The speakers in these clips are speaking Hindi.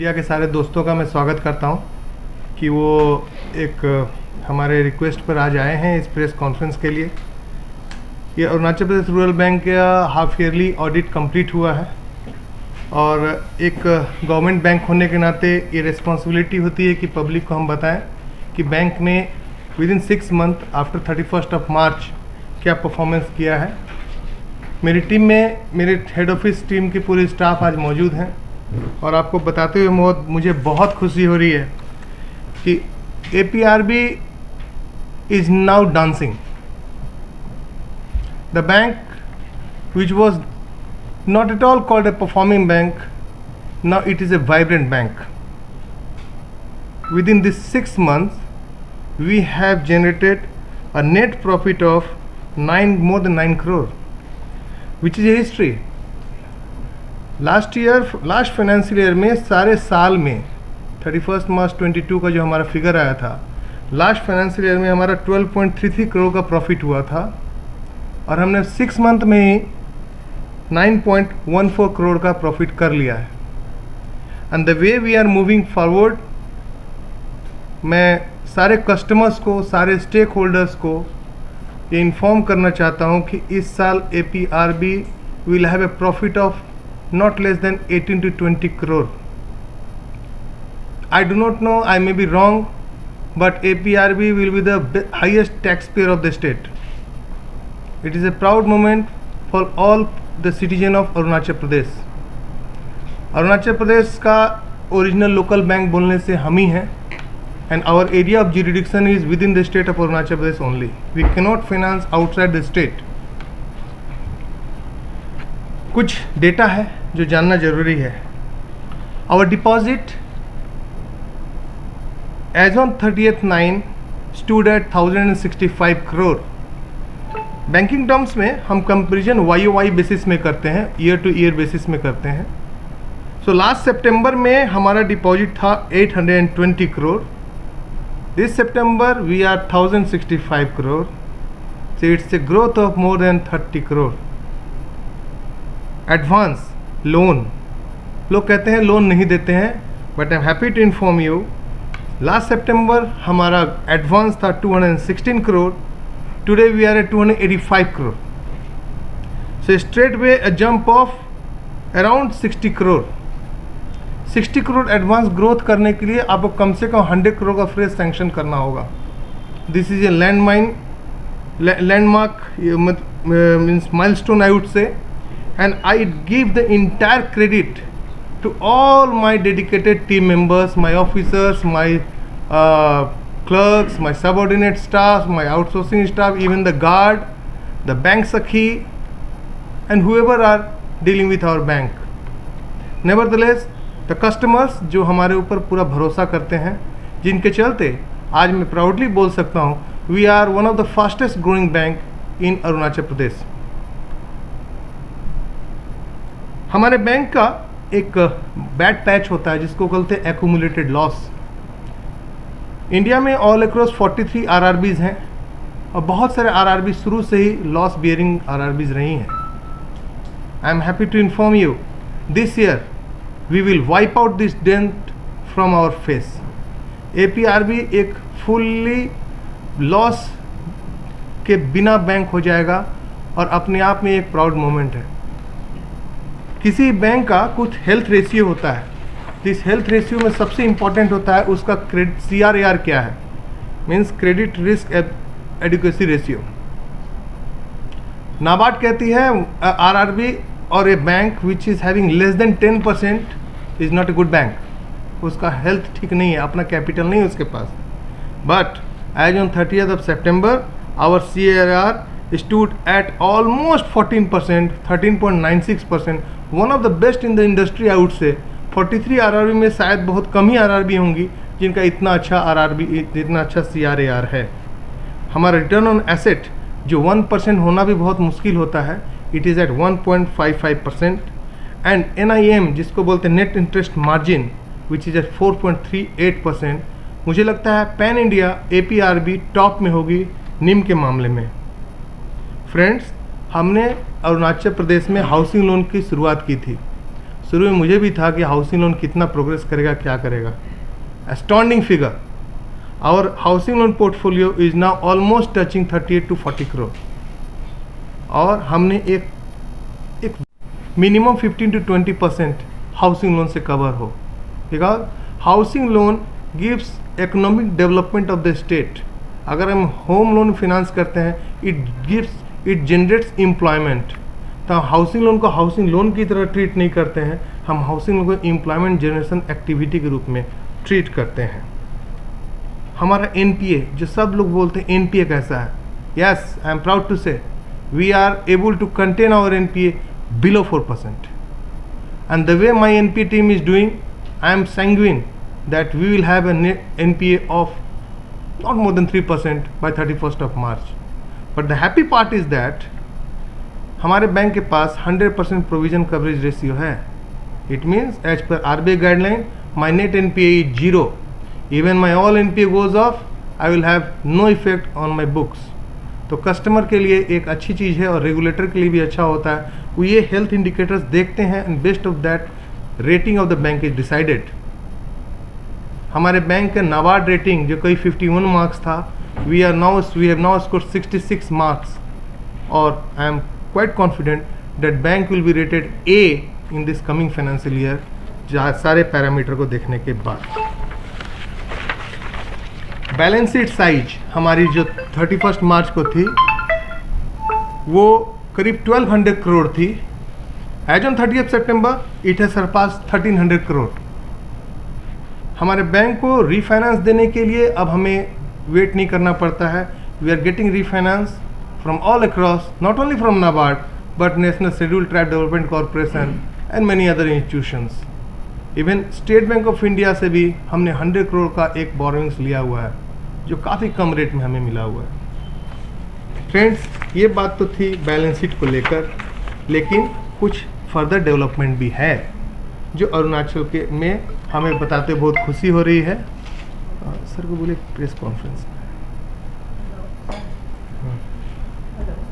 मीडिया के सारे दोस्तों का मैं स्वागत करता हूं कि वो एक हमारे रिक्वेस्ट पर आज आए हैं इस प्रेस कॉन्फ्रेंस के लिए। ये अरुणाचल प्रदेश रूरल बैंक का हाफ ईयरली ऑडिट कंप्लीट हुआ है और एक गवर्नमेंट बैंक होने के नाते ये रिस्पॉन्सिबिलिटी होती है कि पब्लिक को हम बताएं कि बैंक ने with in 6 month after 31 of March क्या परफॉर्मेंस किया है। मेरी टीम में मेरे हेड ऑफिस टीम की पूरी स्टाफ आज मौजूद हैं और आपको बताते हुए मुझे बहुत खुशी हो रही है कि APRB is now dancing. The bank, which was not at all called a performing bank, now it is a vibrant bank. Within these 6 months, we have generated a net profit of more than 9 crore, which is a history. Last financial year में सारे साल में 31 मार्च 22 का जो हमारा फिगर आया था, लास्ट फाइनेंशियल ईयर में हमारा 12.33 करोड़ का प्रॉफिट हुआ था और हमने 6 मंथ में ही 9.14 करोड़ का प्रॉफिट कर लिया है। And the way we are moving forward, मैं सारे कस्टमर्स को, सारे स्टेक होल्डर्स को ये इन्फॉर्म करना चाहता हूँ कि इस साल APRB will have a profit of not less than 18 to 20 crore. I do not know, I may be wrong, but APRB will be the highest taxpayer of the state. It is a proud moment for all the citizen of Arunachal Pradesh. Arunachal Pradesh का ओरिजिनल लोकल बैंक बोलने से हम ही हैं and our area of jurisdiction is within the state of Arunachal Pradesh only. We cannot finance outside the state. कुछ डेटा है जो जानना जरूरी है। Our deposit as on 30/9 stood at 1065 crore. Banking terms में हम कंपेरिजन YOY बेसिस में करते हैं, ईयर टू ईयर बेसिस में करते हैं। सो लास्ट सितंबर में हमारा डिपॉजिट था 820 crore. This September we are 1065 crore. So it's a growth of more than 30 crore. Advance loan, लोग कहते हैं लोन नहीं देते हैं, but I am happy to inform you last September हमारा एडवांस था 216 crore. Today we are at 285 crore. So straight way a jump of around 60 crore. 60 crore advance growth करने के लिए आपको कम से कम 100 करोड़ का फ्रेश सैंक्शन करना होगा। This is a landmark means milestone I would say. And I give the entire credit to all my dedicated team members, my officers, my clerks, my subordinate staff, my outsourcing staff, even the guard, the bank sakhi, and whoever are dealing with our bank. Nevertheless, the customers जो हमारे ऊपर पूरा भरोसा करते हैं, जिनके चलते आज मैं proudly बोल सकता हूँ, we are one of the fastest growing bank in Arunachal Pradesh. हमारे बैंक का एक बैड पैच होता है जिसको कहते हैं एक्यूमुलेटेड लॉस। इंडिया में ऑल अक्रॉस 43 RRBs हैं और बहुत सारे RRB शुरू से ही लॉस बियरिंग RRBs रही हैं। I am happy to inform you this year we will wipe out this dent from our face. APRB एक फुल्ली लॉस के बिना बैंक हो जाएगा और अपने आप में एक प्राउड मोमेंट है। किसी बैंक का कुछ हेल्थ रेशियो होता है, इस हेल्थ रेशियो में सबसे इंपॉर्टेंट होता है उसका क्रेडिट CRAR क्या है, means credit risk adequacy ratio. NABARD कहती है RRB और a bank which is having less than 10% is not a good bank. उसका हेल्थ ठीक नहीं है, अपना कैपिटल नहीं है उसके पास। But as on 30th of September our CRAR stood at almost 14%, 13.96%, one of the best in the industry I would say। 43 RRB में शायद बहुत कम ही RRB होंगी जिनका इतना अच्छा RRB, इतना अच्छा CRAR है। हमारा रिटर्न ऑन एसेट जो 1% होना भी बहुत मुश्किल होता है, it is at 1.55%। And NIM जिसको बोलते हैं net interest margin which is at 4.38%। मुझे लगता है पैन इंडिया APRB टॉप में होगी निम के मामले में। फ्रेंड्स, हमने अरुणाचल प्रदेश में हाउसिंग लोन की शुरुआत की थी। शुरू में मुझे भी था कि हाउसिंग लोन कितना प्रोग्रेस करेगा, क्या करेगा। Astounding figure, our housing loan portfolio is now almost touching 38 to 40 crore, और हमने एक मिनिमम 15 to 20% हाउसिंग लोन से कवर हो, because housing loan gives economic development of the state. अगर हम होम लोन फिनांस करते हैं, इट जनरेट्स एम्प्लॉयमेंट। तो हाउसिंग लोन को हाउसिंग लोन की तरह ट्रीट नहीं करते हैं, हम हाउसिंग लोन को एम्प्लॉयमेंट जनरेशन एक्टिविटी के रूप में ट्रीट करते हैं। हमारा एनपीए, जो सब लोग बोलते हैं एनपीए कैसा है, yes I am proud to say we are able to contain our NPA below 4%, and the way my NPA team is doing, I am sanguine that we will have an NPA of not more than 3% by 31st of March. But the happy part is that हमारे बैंक के पास 100% प्रोविजन कवरेज रेशियो है। It means as per RBI guideline, my net NPA is 0. Even my all NPA goes off, I will have no effect on my books. तो कस्टमर के लिए एक अच्छी चीज़ है और रेगुलेटर के लिए भी अच्छा होता है। वो ये हेल्थ इंडिकेटर्स देखते हैं and best of that rating of the bank is decided. हमारे बैंक का नाबार्ड रेटिंग जो कोई 51 मार्क्स था, we have now score 66 marks, और I am quite confident that bank will be rated A in this coming financial year, सारे पैरामीटर को देखने के बाद। बैलेंस शीट साइज हमारी जो 31 मार्च को थी वो करीब 1200 करोड़ थी। एज ऑन 30 सितंबर इट है सरपास 1300 करोड़। हमारे बैंक को रीफाइनेंस देने के लिए अब हमें वेट नहीं करना पड़ता है। We are getting refinance from all across, not only from NABARD but national scheduled tribe development corporation and many other institutions. Even state bank of India से भी हमने 100 करोड़ का एक बोरोइंग्स लिया हुआ है, जो काफ़ी कम रेट में हमें मिला हुआ है। फ्रेंड्स, ये बात तो थी बैलेंस शीट को लेकर, लेकिन कुछ फर्दर डेवलपमेंट भी है जो अरुणाचल के में हमें बताते बहुत खुशी हो रही है। सर को बोले press conference.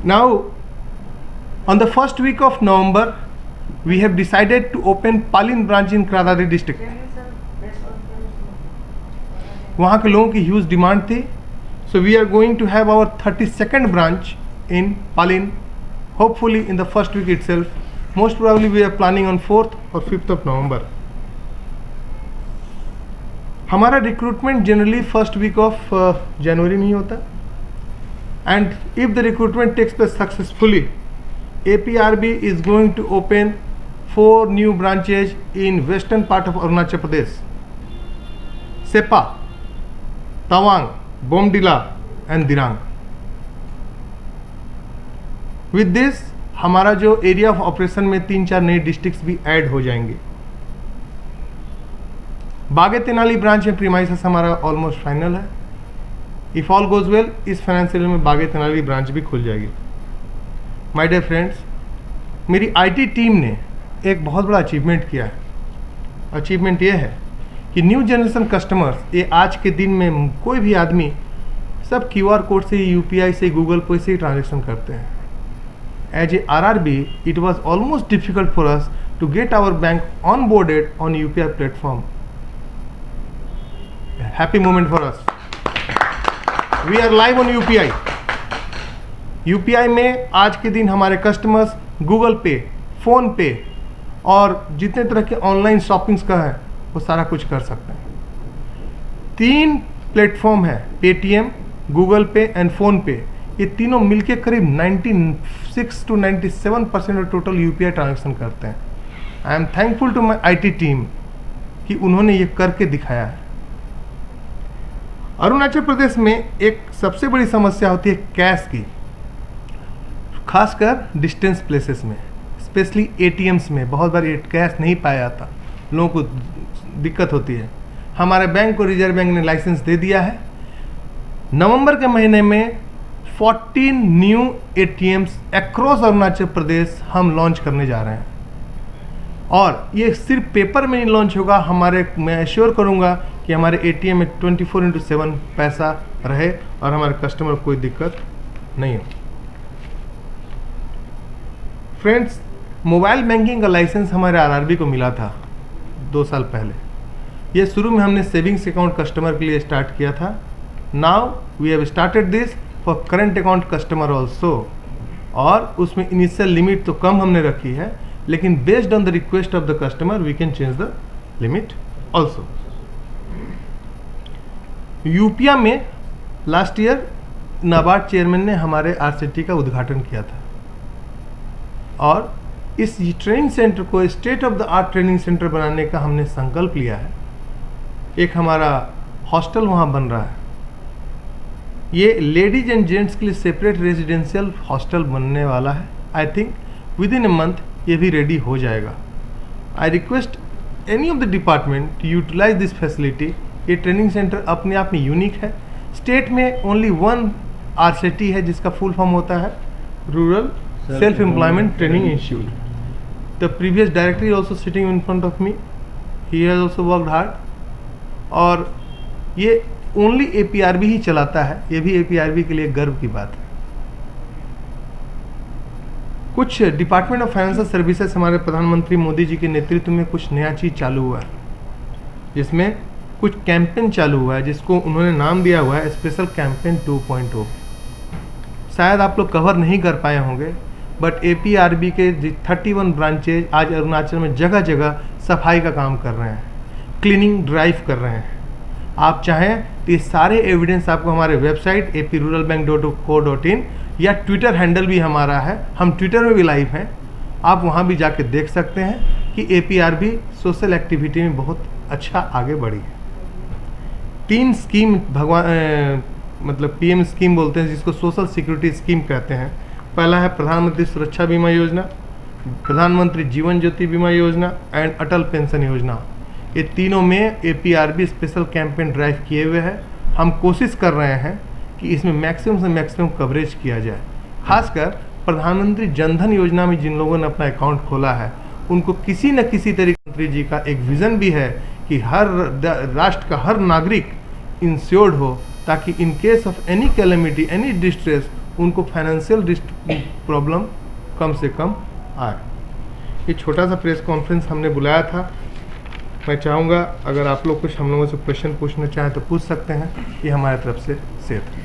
Now on the first week of November we have decided to open Palin branch in Kradari district. वहाँ के लोगों की ह्यूज डिमांड थी, so we are going to have our 32nd branch in Palin, hopefully in the first week itself. Most probably we are planning on 4th or 5th of November. हमारा recruitment generally first week of जनवरी में ही होता है, and if the recruitment takes place successfully, APRB is going to open 4 new branches in western part of Arunachal Pradesh: Sepa, Tawang, Bomdila and Dirang. With this हमारा जो एरिया ऑफ ऑपरेशन में 3-4 नए डिस्ट्रिक्ट्स भी ऐड हो जाएंगे। बागे तेनाली ब्रांच में प्रीमाइसेस हमारा ऑलमोस्ट फाइनल है। इफ ऑल गोज वेल, इस फाइनेंशियल में बागे तेनाली ब्रांच भी खुल जाएगी। माय डियर फ्रेंड्स, मेरी आईटी टीम ने एक बहुत बड़ा अचीवमेंट किया है। अचीवमेंट ये है कि न्यू जनरेशन कस्टमर्स, ये आज के दिन में कोई भी आदमी सब QR कोड से, UPI से, गूगल पे से ट्रांजेक्शन करते हैं। As a RRB, it was almost difficult for us to get our bank on boarded on UPI platform. Happy moment for us. We are live on UPI। UPI में आज के दिन हमारे कस्टमर्स गूगल पे, फ़ोन पे और जितने तरह के ऑनलाइन शॉपिंग्स का है वो सारा कुछ कर सकते हैं। 3 प्लेटफॉर्म है, Paytm, Google pay and PhonePe. ये तीनों मिलके करीब 96 to 97% of total UPI transaction करते हैं। I am thankful to my IT team कि उन्होंने ये करके दिखाया है। अरुणाचल प्रदेश में एक सबसे बड़ी समस्या होती है कैश की, खासकर डिस्टेंस प्लेसेस में, स्पेशली ATMs में बहुत बार कैश नहीं पाया जाता, लोगों को दिक्कत होती है। हमारे बैंक को रिजर्व बैंक ने लाइसेंस दे दिया है। नवंबर के महीने में 14 new ATMs across Arunachal Pradesh हम लॉन्च करने जा रहे हैं, और ये सिर्फ पेपर में नहीं लॉन्च होगा। मैं एश्योर करूँगा कि हमारे ATM में 24/7 पैसा रहे और हमारे कस्टमर को कोई दिक्कत नहीं हो। फ्रेंड्स, मोबाइल बैंकिंग का लाइसेंस हमारे आरआरबी को मिला था 2 साल पहले। ये शुरू में हमने सेविंग्स अकाउंट कस्टमर के लिए स्टार्ट किया था। Now we have started this for current account customer also, और उसमें इनिशियल लिमिट तो कम हमने रखी है, लेकिन based on the request of the customer we can change the limit also. यूपिया में लास्ट ईयर नाबार्ड चेयरमैन ने हमारे आरसीटी का उद्घाटन किया था, और इस ट्रेनिंग सेंटर को state of the art training centre बनाने का हमने संकल्प लिया है। एक हमारा हॉस्टल वहाँ बन रहा है, ये लेडीज एंड जेंट्स के लिए सेपरेट रेजिडेंशियल हॉस्टल बनने वाला है। I think within a month ये भी रेडी हो जाएगा। I request any of the department to utilise this facility. ये ट्रेनिंग सेंटर अपने आप में यूनिक है। स्टेट में ओनली 1 आरसीटी है जिसका फुल फॉर्म होता है rural self employment training institute. The previous director is also sitting in front of me, he has also worked hard, और ये ओनली एपीआरबी ही चलाता है। ये भी एपीआरबी के लिए गर्व की बात है। कुछ डिपार्टमेंट ऑफ फाइनेंशियल सर्विसेज हमारे प्रधानमंत्री मोदी जी के नेतृत्व में कुछ नया चीज़ चालू हुआ है, जिसमें कुछ कैंपेन चालू हुआ है जिसको उन्होंने नाम दिया हुआ है स्पेशल कैंपेन 2.0। शायद आप लोग कवर नहीं कर पाए होंगे, बट एपीआरबी के 31 ब्रांचेज आज अरुणाचल में जगह जगह सफाई का काम कर रहे हैं, क्लीनिंग ड्राइव कर रहे हैं। आप चाहें तो ये सारे एविडेंस आपको हमारे वेबसाइट apruralbank.co.in या ट्विटर हैंडल भी हमारा है, हम ट्विटर में भी लाइव हैं, आप वहाँ भी जाके देख सकते हैं कि एपीआरबी सोशल एक्टिविटी में बहुत अच्छा आगे बढ़ी है। 3 स्कीम मतलब पीएम स्कीम बोलते हैं, जिसको सोशल सिक्योरिटी स्कीम कहते हैं। पहला है प्रधानमंत्री सुरक्षा बीमा योजना, प्रधानमंत्री जीवन ज्योति बीमा योजना एंड अटल पेंशन योजना। ये तीनों में एपीआरबी स्पेशल कैंपेन ड्राइव किए हुए हैं। हम कोशिश कर रहे हैं कि इसमें मैक्सिमम से मैक्सिमम कवरेज किया जाए। खासकर प्रधानमंत्री जनधन योजना में जिन लोगों ने अपना अकाउंट खोला है, उनको किसी न किसी तरीके मंत्री जी का एक विज़न भी है कि हर राष्ट्र का हर नागरिक इंश्योर्ड हो, ताकि in case of any calamity any distress उनको फाइनेंशियल प्रॉब्लम कम से कम आए। ये छोटा सा प्रेस कॉन्फ्रेंस हमने बुलाया था। मैं चाहूँगा अगर आप लोग कुछ हम लोगों से क्वेश्चन पूछना चाहें तो पूछ सकते हैं, ये हमारे तरफ से सेफ है।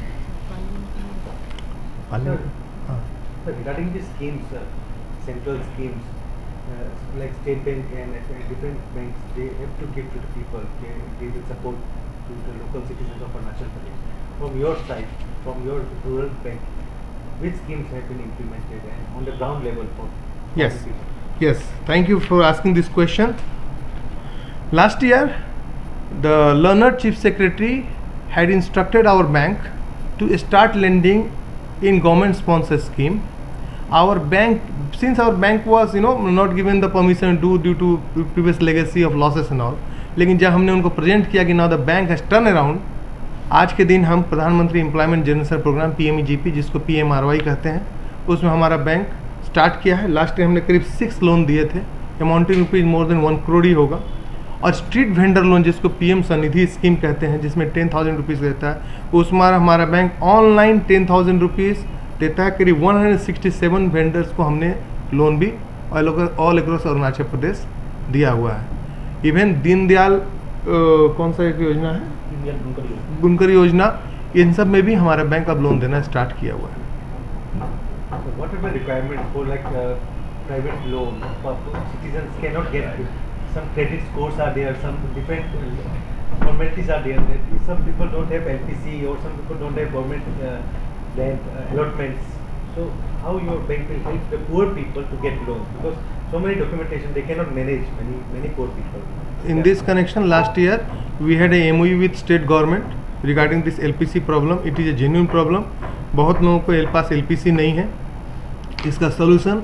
Regarding the schemes, central schemes, like State Bank and different banks, they have to give to the people. They will support to the local citizens of Arunachal Pradesh. From your side, from your rural bank, which schemes have been implemented and on the ground level for Yes. the people? Yes, thank you for asking this question. Last year, the learned Chief Secretary had instructed our bank to start lending in government-sponsored scheme. Our bank, since our bank was not given the permission due to previous legacy of losses and all, लेकिन जब हमने उनको प्रेजेंट किया कि now the bank has turned around, आज के दिन हम प्रधानमंत्री एम्प्लॉयमेंट जनरेशन प्रोग्राम PMEGP, जिसको PMRY कहते हैं, उसमें हमारा बैंक स्टार्ट किया है। लास्ट ईयर हमने करीब 6 लोन दिए थे, amounting rupees more than 1 crore ही होगा। और स्ट्रीट वेंडर लोन, जिसको पीएम स्वनिधि स्कीम कहते हैं, जिसमें 10,000 रुपीज़ देता है, उसमें हमारा बैंक ऑनलाइन 10,000 रुपीज़ देता है। करीब 167 वेंडर्स को हमने लोन भी ऑल अक्रॉस अरुणाचल प्रदेश दिया हुआ है। इवन दीनदयाल कौन सा एक योजना है, बुनकर योजना, इन सब में भी हमारा बैंक अब लोन देना स्टार्ट किया हुआ है। So what are the requirements for like private loan? Citizens cannot get some credit scores are there, some different formalities are there. Some people don't have LPC or some people don't have government land allotments. So how your bank will help the poor people to get loans? Because so many documentation they cannot manage many poor people. In this connection, last year we had a MOU with state government regarding this LPC problem. It is a genuine problem. बहुत लोगों को पास LPC नहीं है। इसका सोल्यूशन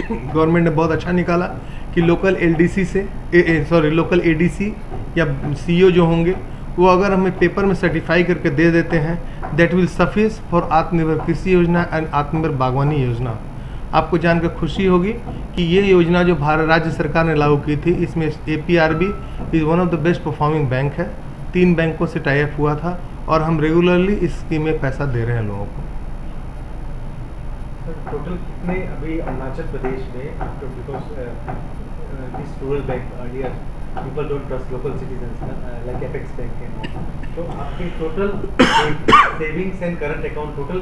गवर्नमेंट ने बहुत अच्छा निकाला कि लोकल LDC से लोकल ADC या CEO जो होंगे, वो अगर हमें पेपर में सर्टिफाई करके दे देते हैं, दैट विल सफिश फॉर आत्मनिर्भर कृषि योजना एंड आत्मनिर्भर बागवानी योजना। आपको जानकर खुशी होगी कि ये योजना जो भारत राज्य सरकार ने लागू की थी, इसमें APRB is one of the best performing bank है। 3 बैंकों से टाई अप हुआ था और हम रेगुलरली इस स्कीम में पैसा दे रहे हैं लोगों को। टोटल कितने अभी अरुणाचल प्रदेश में, because this rural bank earlier people don't trust local citizens like apex bank and, तो आपके total savings and current account total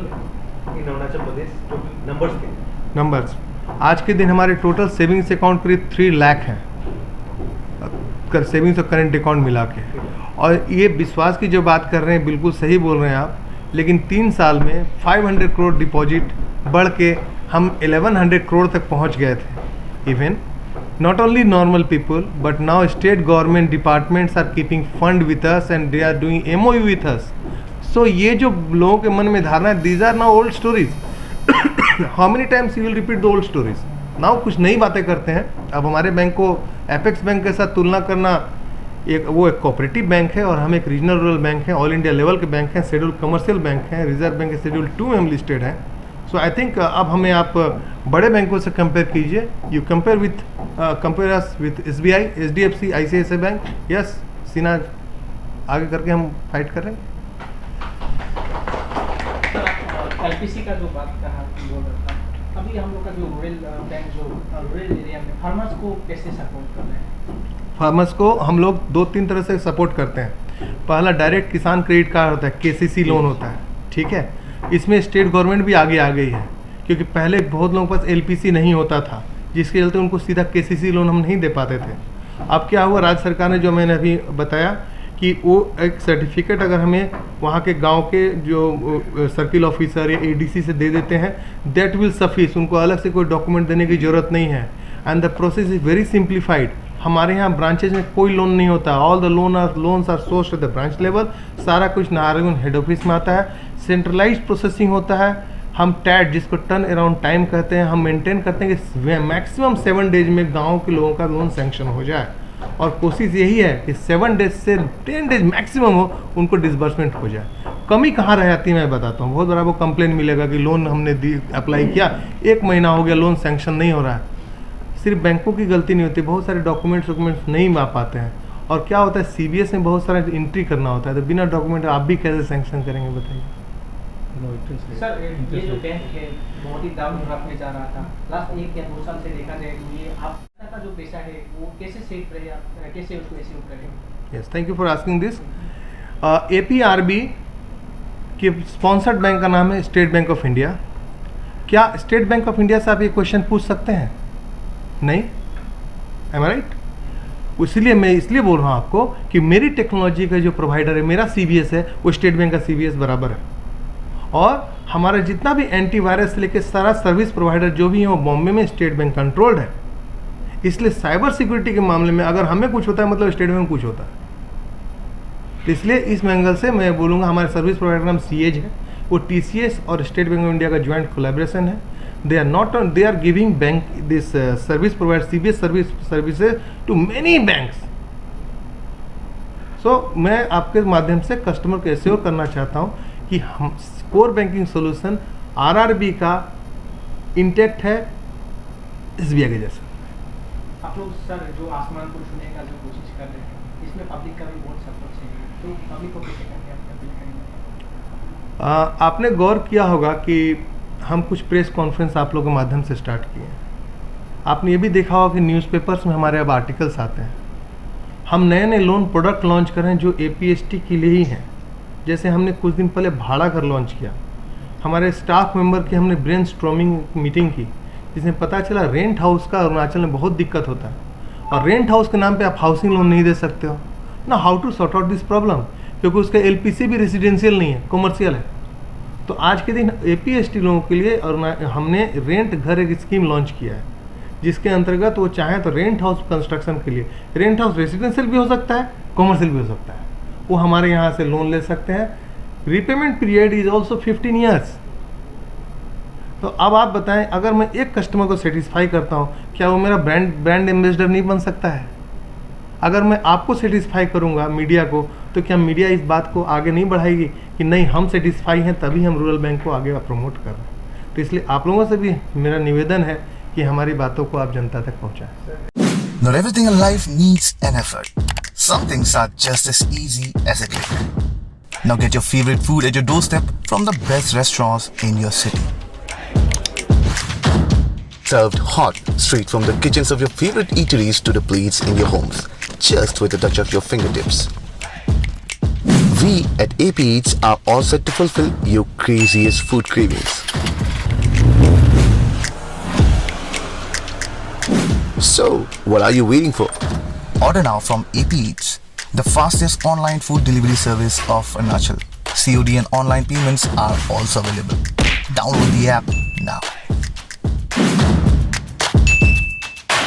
in Arunachal Pradesh total numbers के नंबर्स आज के दिन हमारे टोटल सेविंग्स अकाउंट करीब 3 लाख हैं, कर सेविंग्स और करंट अकाउंट मिला के। और ये विश्वास की जो बात कर रहे हैं बिल्कुल सही बोल रहे हैं आप, लेकिन 3 साल में 500 करोड़ डिपॉजिट बढ़ के हम 1100 करोड़ तक पहुंच गए थे। Even not only normal people but now state government departments are keeping fund with us and they are doing MOU with us. So ये जो लोगों के मन में धारणा है, these are now old stories. How many times you will repeat the old stories? Now कुछ नई बातें करते हैं। अब हमारे बैंक को एपेक्स बैंक के साथ तुलना करना, एक कोऑपरेटिव बैंक है और हम एक रीजनल रूरल बैंक है, ऑल इंडिया लेवल के बैंक हैं, शेड्यूल कमर्शियल बैंक हैं, रिजर्व बैंक के शेड्यूल 2 में हम लिस्टेड हैं। सो आई थिंक अब हमें आप बड़े बैंकों से कंपेयर कीजिए। You compare us with SBI, HDFC, ICICI bank. Yes सीना आगे करके हम फाइट कर रहे हैं। LPC का जो बात कहा बोल रहा था, अभी हम लोग का जो रूरल बैंक जो रूरल एरिया में फार्मर्स को कैसे सपोर्ट कर रहे हैं? फार्मर्स को हम लोग 2-3 तरह से सपोर्ट करते हैं। पहला डायरेक्ट किसान क्रेडिट कार्ड होता है, KCC लोन होता है, ठीक है। इसमें स्टेट गवर्नमेंट भी आगे आ गई है, क्योंकि पहले बहुत लोगों के पास LPC नहीं होता था, जिसके चलते उनको सीधा KCC लोन हम नहीं दे पाते थे। अब क्या हुआ, राज्य सरकार ने, जो मैंने अभी बताया कि वो एक सर्टिफिकेट अगर हमें वहाँ के गांव के जो सर्किल ऑफिसर या ADC से दे देते हैं, दैट विल सफिश। उनको अलग से कोई डॉक्यूमेंट देने की ज़रूरत नहीं है। And the process is very simplified. हमारे यहाँ ब्रांचेज में कोई लोन नहीं होता, all the loans are sourced at the branch level. सारा कुछ नाहरगुन हेड ऑफिस में आता है, सेंट्रलाइज्ड प्रोसेसिंग होता है। हम टैट, जिसको टर्न अराउंड टाइम कहते हैं, हम मेंटेन करते हैं कि मैक्सिमम 7 डेज में गाँव के लोगों का लोन सैंक्शन हो जाए। और कोशिश यही है कि 7 डेज से 10 डेज मैक्सिमम हो, उनको डिसबर्समेंट हो जाए। कमी कहाँ रह जाती है मैं बताता हूँ। बहुत बड़ा वो कंप्लेन मिलेगा कि लोन हमने अप्लाई किया, 1 महीना हो गया, लोन सैंक्शन नहीं हो रहा है। सिर्फ बैंकों की गलती नहीं होती, बहुत सारे डॉक्यूमेंट्स नहीं आ पाते हैं। और क्या होता है, CBS में बहुत सारा एंट्री करना होता है, तो बिना डॉक्यूमेंट आप भी कैसे सैंक्शन करेंगे बताइए। सर ये जो बैंक है बहुत ही डाउन ग्राफ में जा रहा था, लास्ट 1 या 2 साल से देखा जाए तो ये आपका जो पैसा है वो कैसे सेव रहे, आप कैसे उसको एस्यूम करेंगे? Yes, thank you for asking this. APRB के स्पॉन्सर्ड बैंक का नाम है स्टेट बैंक ऑफ इंडिया। क्या स्टेट बैंक ऑफ इंडिया से आप ये क्वेश्चन पूछ सकते हैं? नहीं, एम आई राइट? इसलिए मैं बोल रहा हूँ आपको कि मेरी टेक्नोलॉजी का जो प्रोवाइडर है, मेरा CBS है, वो स्टेट बैंक का CBS बराबर है। और हमारा जितना भी एंटीवायरस से लेकर सारा सर्विस प्रोवाइडर जो भी है वो बॉम्बे में स्टेट बैंक कंट्रोल्ड है। इसलिए साइबर सिक्योरिटी के मामले में अगर हमें कुछ होता है मतलब स्टेट बैंक कुछ होता है। इसलिए इस एंगल से मैं बोलूँगा हमारे सर्विस प्रोवाइडर नाम CEG है, वो TCS और स्टेट बैंक ऑफ इंडिया का ज्वाइंट कोलैबोरेशन है। they are giving bank this service provider CBS services to many banks. So मैं आपके माध्यम से कस्टमर को एश्योर करना चाहता हूँ कि हम कोर बैंकिंग सोल्यूशन RRB का इंटैक्ट है SBI के जैसा। आप लोग सर जो आसमान को छूने का जो कोशिश कर रहे हैं, इसमें पब्लिक का भी बहुत सपोर्ट चाहिए, तो पब्लिक को कैसे करके आप अपील करेंगे? आपने गौर किया होगा कि हम कुछ प्रेस कॉन्फ्रेंस आप लोगों के माध्यम से स्टार्ट किए हैं। आपने ये भी देखा होगा कि न्यूज़पेपर्स में हमारे अब आर्टिकल्स आते हैं। हम नए नए लोन प्रोडक्ट लॉन्च कर रहे हैं जो APST के लिए ही हैं। जैसे हमने कुछ दिन पहले भाड़ा घर लॉन्च किया, हमारे स्टाफ मेंबर की हमने ब्रेन स्ट्रॉमिंग मीटिंग की, जिसमें पता चला रेंट हाउस का अरुणाचल में बहुत दिक्कत होता है, और रेंट हाउस के नाम पे आप हाउसिंग लोन नहीं दे सकते हो ना। How to sort out this problem, क्योंकि उसका LPC भी रेजिडेंशियल नहीं है, कॉमर्शियल है। तो आज के दिन APST लोगों के लिए और हमने रेंट घर एक स्कीम लॉन्च किया है, जिसके अंतर्गत वो चाहे तो रेंट हाउस कंस्ट्रक्शन के लिए, रेंट हाउस रेजिडेंशियल भी हो सकता है, कॉमर्शियल भी हो सकता है, वो हमारे यहाँ से लोन ले सकते हैं। Repayment period is also 15 years. तो अब आप बताएं, अगर मैं एक कस्टमर को सेटिस्फाई करता हूँ, क्या वो मेरा ब्रांड एम्बेसडर नहीं बन सकता है? अगर मैं आपको सेटिस्फाई करूँगा, मीडिया को, तो क्या मीडिया इस बात को आगे नहीं बढ़ाएगी कि नहीं हम सेटिस्फाई हैं तभी हम रूरल बैंक को आगे प्रमोट कर रहे हैं? तो इसलिए आप लोगों से भी मेरा निवेदन है कि हमारी बातों को आप जनता तक पहुँचाएं। Not everything in life needs an effort. Some things are just as easy as a click. Now get your favorite food at your doorstep from the best restaurants in your city. served hot straight from the kitchens of your favorite eateries to the plates in your homes, just with a touch of your fingertips. We at AP Eats are all set to fulfill your craziest food cravings. So, what are you waiting for? Order now from AP Eats, the fastest online food delivery service of Arunachal. COD and online payments are also available. Download the app now.